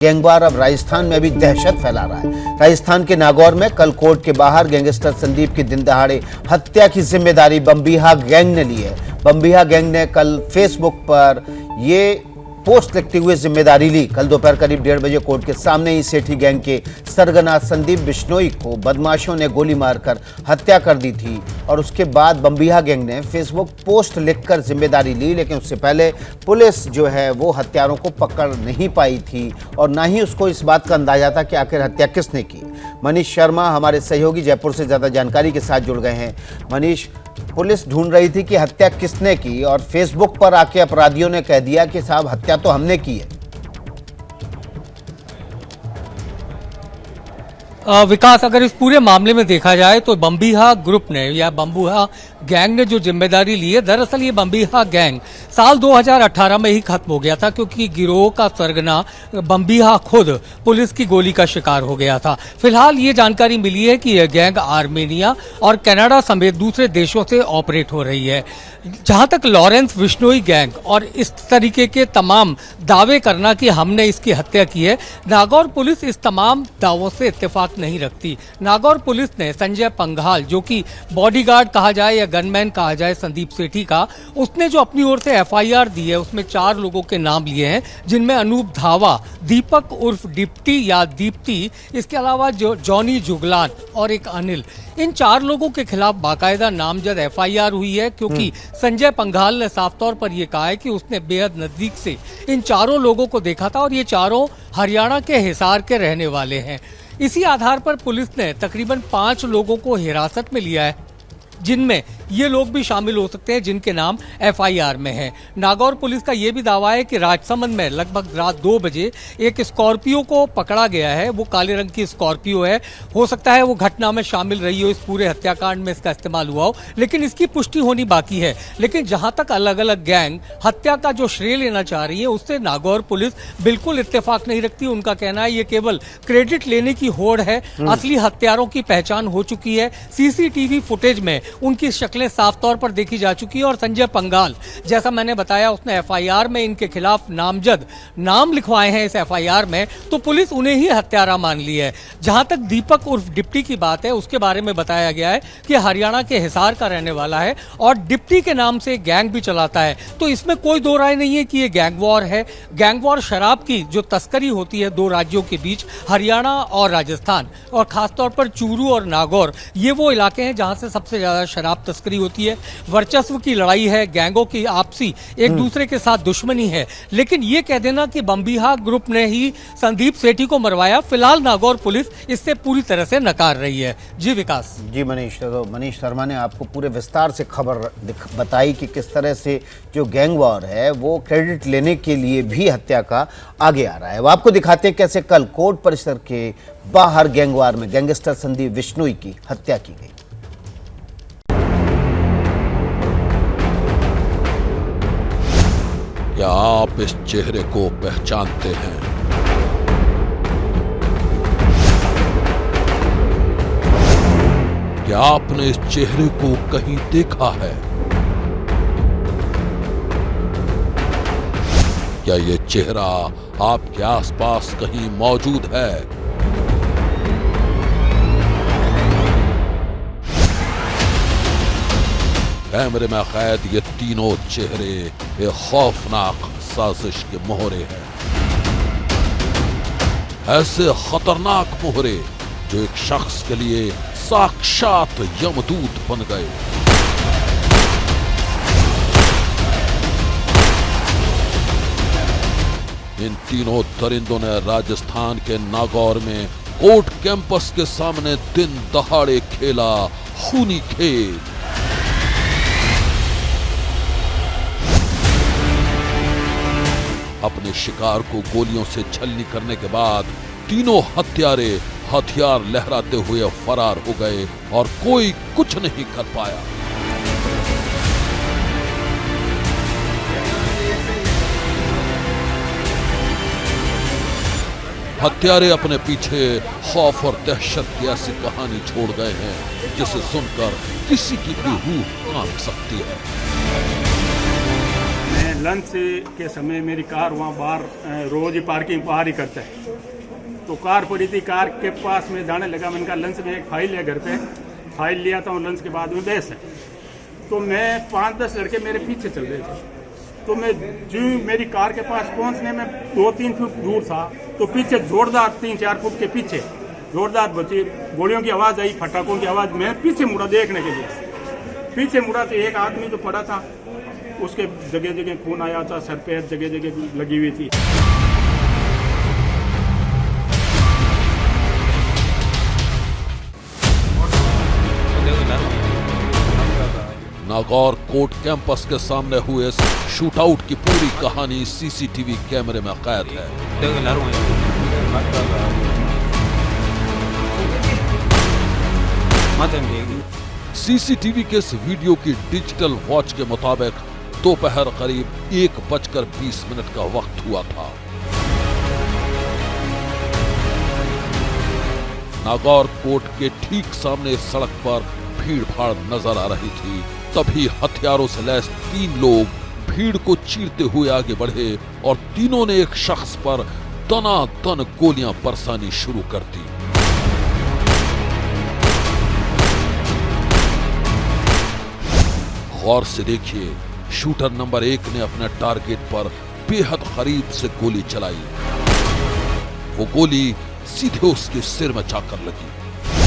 Gang war अब राजस्थान में भी दहशत फैला रहा है। राजस्थान के नागौर में कल कोर्ट के बाहर गैंगस्टर संदीप की दिन दहाड़े हत्या की जिम्मेदारी बम्बीहा गैंग ने ली है। बम्बीहा गैंग ने कल फेसबुक पर ये पोस्ट लिखते हुए जिम्मेदारी ली। कल दोपहर करीब 1:30 बजे कोर्ट के सामने ही सेठी गैंग के सरगना संदीप बिश्नोई को बदमाशों ने गोली मारकर हत्या कर दी थी और उसके बाद बम्बीहा गैंग ने फेसबुक पोस्ट लिखकर जिम्मेदारी ली, लेकिन उससे पहले पुलिस जो है वो हत्यारों को पकड़ नहीं पाई थी और ना ही उसको इस बात का अंदाजा था कि आखिर हत्या किसने की। मनीष शर्मा हमारे सहयोगी जयपुर से ज़्यादा जानकारी के साथ जुड़ गए हैं। मनीष, पुलिस ढूंढ रही थी कि हत्या किसने की और फेसबुक पर आके अपराधियों ने कह दिया कि साहब हत्या तो हमने की है। विकास, अगर इस पूरे मामले में देखा जाए तो बम्बीहा ग्रुप ने या बम्बीहा गैंग ने जो जिम्मेदारी ली है, दरअसल ये बम्बीहा गैंग साल 2018 में ही खत्म हो गया था, क्योंकि गिरोह का सरगना बम्बीहा खुद पुलिस की गोली का शिकार हो गया था। फिलहाल ये जानकारी मिली है कि यह गैंग आर्मेनिया और कनाडा समेत दूसरे देशों से ऑपरेट हो रही है। जहां तक लॉरेंस बिश्नोई गैंग और इस तरीके के तमाम दावे करना कि हमने इसकी हत्या की है, नागौर पुलिस इस तमाम दावों से इत्तेफाक नहीं रखती। नागौर पुलिस ने संजय पंघाल, जो कि बॉडीगार्ड कहा जाए या गनमैन कहा जाए संदीप सेठी का, उसने जो अपनी ओर से एफआईआर दी है उसमें 4 लोगों के नाम लिए हैं, जिनमें अनूप धावा, दीपक उर्फ डिप्टी या दीप्ति, इसके अलावा जॉनी जुगलान और एक अनिल। इन 4 लोगों के खिलाफ बाकायदा नामजद एफआईआर हुई है, क्योंकि संजय पंघाल ने साफ तौर पर यह कहा है कि उसने बेहद नजदीक से इन 4 लोगों को देखा था और ये चारों हरियाणा के हिसार के रहने वाले हैं। इसी आधार पर पुलिस ने तकरीबन 5 लोगों को हिरासत में लिया है, जिनमें ये लोग भी शामिल हो सकते हैं जिनके नाम एफआईआर में हैं। नागौर पुलिस का ये भी दावा है कि राजसमंद में लगभग रात 2 बजे एक स्कॉर्पियो को पकड़ा गया है। वो काले रंग की स्कॉर्पियो है। हो सकता है वो घटना में शामिल रही हो, इस पूरे हत्याकांड में इसका इस्तेमाल हुआ हो, लेकिन इसकी पुष्टि होनी बाकी है। लेकिन जहां तक अलग अलग गैंग हत्या का जो श्रेय लेना चाह रही है, उससे नागौर पुलिस बिल्कुल इत्तेफाक नहीं रखती। उनका कहना है ये केवल क्रेडिट लेने की होड़ है। असली हत्यारों की पहचान हो चुकी है। सीसीटीवी फुटेज में उनकी शक्लें साफ तौर पर देखी जा चुकी है और संजय पंघाल, जैसा मैंने बताया, उसने एफआईआर में इनके खिलाफ नामजद नाम लिखवाए हैं इस एफआईआर में, तो पुलिस उन्हें ही हत्यारा मान ली है। जहां तक दीपक उर्फ डिप्टी की बात है, उसके बारे में बताया गया है कि हरियाणा के हिसार का रहने वाला है और डिप्टी के नाम से गैंग भी चलाता है। तो इसमें कोई दो राय नहीं है कि ये गैंग वॉर है। गैंग वॉर शराब की जो तस्करी होती है 2 राज्यों के बीच, हरियाणा और राजस्थान, और खासतौर पर चूरू और नागौर, ये वो इलाके हैं जहां से सबसे ज्यादा शराब तस्करी होती है। वर्चस्व की लड़ाई है, गैंगों की आपसी एक दूसरे के साथ दुश्मनी है। लेकिन ये कह देना कि बम्बीहा ग्रुप ने ही संदीप सेठी को मरवाया, फिलहाल नागौर पुलिस इससे पूरी तरह से नकार रही है। जी विकास। जी मनीष, तो मनीष शर्मा ने आपको पूरे विस्तार से खबर बताई कि किस तरह से जो गैंग वॉर है वो क्रेडिट लेने के लिए भी हत्या का आगे आ रहा है। वो आपको दिखाते हैं कैसे कल कोर्ट परिसर के बाहर गैंग वॉर में गैंगस्टर संदीप बिश्नोई की हत्या की गई। क्या आप इस चेहरे को पहचानते हैं? क्या आपने इस चेहरे को कहीं देखा है? क्या ये चेहरा आपके आसपास कहीं मौजूद है? कैमरे में कैद ये तीनों चेहरे एक खौफनाक साजिश के मोहरे हैं। ऐसे खतरनाक मोहरे जो एक शख्स के लिए साक्षात यमदूत बन गए। इन तीनों दरिंदों ने राजस्थान के नागौर में कोर्ट कैंपस के सामने दिन दहाड़े खेला खूनी खेल। अपने शिकार को गोलियों से छलनी करने के बाद तीनों हत्यारे हथियार लहराते हुए फरार हो गए और कोई कुछ नहीं कर पाया। हत्यारे अपने पीछे खौफ और दहशत की ऐसी कहानी छोड़ गए हैं जिसे सुनकर किसी की भी रूह कांप सकती है। लंच के समय मेरी कार वहाँ बाहर रोज ही पार्किंग बाहर ही करता है, तो कार पड़ी थी, कार के पास में जाने लगा। मैंने कहा लंच में एक फाइल है घर पे, फाइल लिया था, लंच के बाद में बहस है। तो मैं 5-10 लड़के मेरे पीछे चल रहे थे, तो मैं जो मेरी कार के पास पहुंचने में 2-3 फुट दूर था, तो पीछे जोरदार 3-4 फुट के पीछे जोरदार बची गोलियों की आवाज़ आई, फटाकों की आवाज़। मैं पीछे मुड़ा देखने के लिए, पीछे मुड़ा तो एक आदमी जो पड़ा था उसके जगह जगह खून आया था, सर पे जगह जगह लगी हुई थी। नागौर कोर्ट कैंपस के सामने हुए इस शूटआउट की पूरी कहानी सीसीटीवी कैमरे में कैद है। सीसीटीवी के इस वीडियो की डिजिटल वॉच के मुताबिक दोपहर करीब 1:20 का वक्त हुआ था। नागौर कोर्ट के ठीक सामने सड़क पर भीड़ भाड़ नजर आ रही थी। तभी हथियारों से लैस 3 लोग भीड़ को चीरते हुए आगे बढ़े और तीनों ने एक शख्स पर दनादन गोलियां बरसानी शुरू कर दी। गौर से देखिए, शूटर नंबर 1 ने अपने टारगेट पर बेहद करीब से गोली चलाई। वो गोली सीधे उसके सिर में जाकर लगी।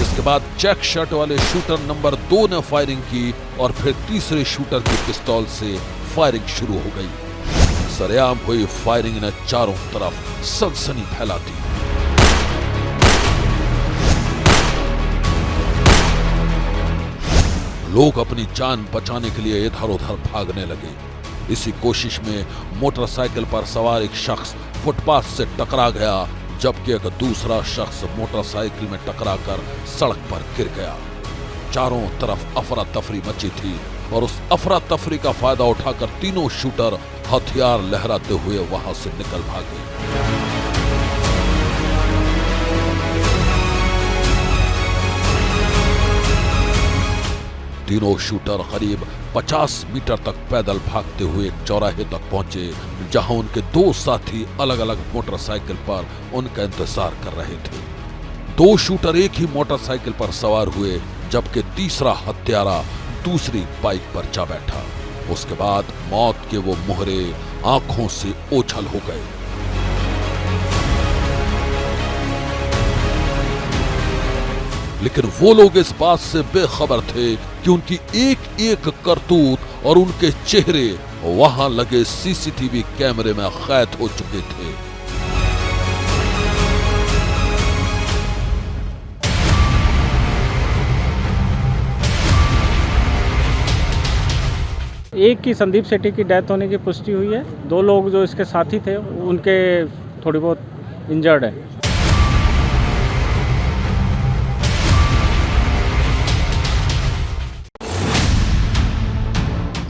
इसके बाद चेक शर्ट वाले शूटर नंबर 2 ने फायरिंग की और फिर तीसरे शूटर की पिस्तौल से फायरिंग शुरू हो गई। सरेआम हुई फायरिंग ने चारों तरफ सनसनी फैला दी। लोग अपनी जान बचाने के लिए इधर उधर भागने लगे। इसी कोशिश में मोटरसाइकिल पर सवार एक शख्स फुटपाथ से टकरा गया, जबकि एक दूसरा शख्स मोटरसाइकिल में टकराकर सड़क पर गिर गया। चारों तरफ अफरा तफरी मची थी और उस अफरा तफरी का फायदा उठाकर तीनों शूटर हथियार लहराते हुए वहां से निकल भागे। तीनों शूटर करीब 50 मीटर तक पैदल भागते हुए एक चौराहे तक पहुंचे, जहां उनके 2 साथी अलग अलग मोटरसाइकिल पर उनका इंतजार कर रहे थे। 2 शूटर एक ही मोटरसाइकिल पर सवार हुए, जबकि तीसरा हत्यारा दूसरी बाइक पर जा बैठा। उसके बाद मौत के वो मोहरे आंखों से ओझल हो गए। लेकिन वो लोग इस बात से बेखबर थे कि उनकी एक एक करतूत और उनके चेहरे वहां लगे सीसीटीवी कैमरे में कैद हो चुके थे। एक की संदीप सेठी की डेथ होने की पुष्टि हुई है। 2 लोग जो इसके साथी थे उनके थोड़ी बहुत इंजर्ड है।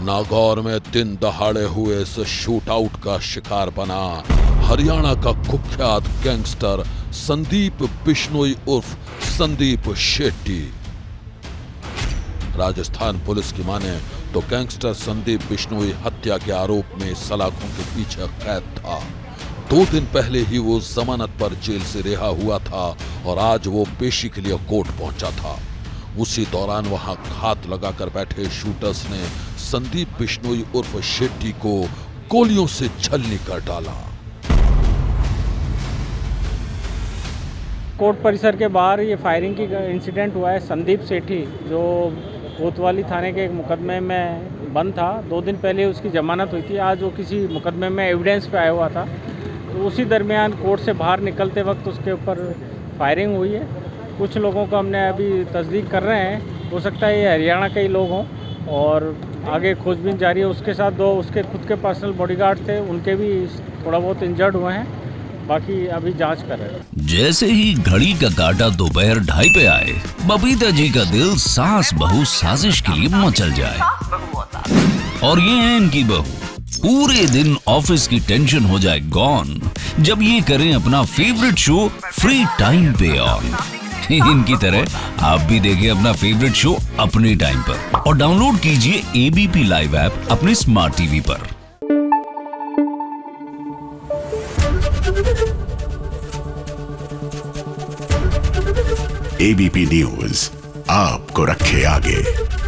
नागौर में दिन दहाड़े हुए इस शूटआउट का शिकार बना हरियाणा का कुख्यात गैंगस्टर संदीप बिश्नोई उर्फ संदीप शेट्टी। राजस्थान पुलिस की माने तो गैंगस्टर संदीप बिश्नोई हत्या के आरोप में सलाखों के पीछे कैद था। 2 दिन पहले ही वो जमानत पर जेल से रिहा हुआ था और आज वो पेशी के लिए कोर्ट पहुंचा था। उसी दौरान वहां घात लगाकर बैठे शूटर्स ने संदीप बिश्नोई उर्फ शेट्टी को गोलियों से छलनी कर डाला। कोर्ट परिसर के बाहर ये फायरिंग की इंसिडेंट हुआ है। संदीप सेठी जो कोतवाली थाने के एक मुकदमे में बंद था, 2 दिन पहले उसकी जमानत हुई थी। आज वो किसी मुकदमे में एविडेंस पे आया हुआ था, तो उसी दरमियान कोर्ट से बाहर निकलते वक्त उसके ऊपर फायरिंग हुई है। कुछ लोगों को हमने अभी तस्दीक कर रहे हैं, हो सकता है ये हरियाणा के ही लोग हों और आगे खोजबीन जारी है। उसके साथ 2 उसके खुद के पर्सनल बॉडीगार्ड थे, उनके भी थोड़ा बहुत इंजर्ड हुए हैं। बाकी अभी जांच कर रहे हैं। जैसे ही घड़ी का काटा दोपहर 2:30 पे आए, बबीता जी का दिल सास बहू साजिश के लिए मचल जाए। और ये है इनकी बहू, पूरे दिन ऑफिस की टेंशन हो जाए गॉन जब ये करें अपना फेवरेट शो फ्री टाइम पे ऑन। इनकी तरह आप भी देखिए अपना फेवरेट शो अपने टाइम पर और डाउनलोड कीजिए ABP लाइव ऐप अपने स्मार्ट टीवी पर। एबीपी न्यूज आपको रखे आगे।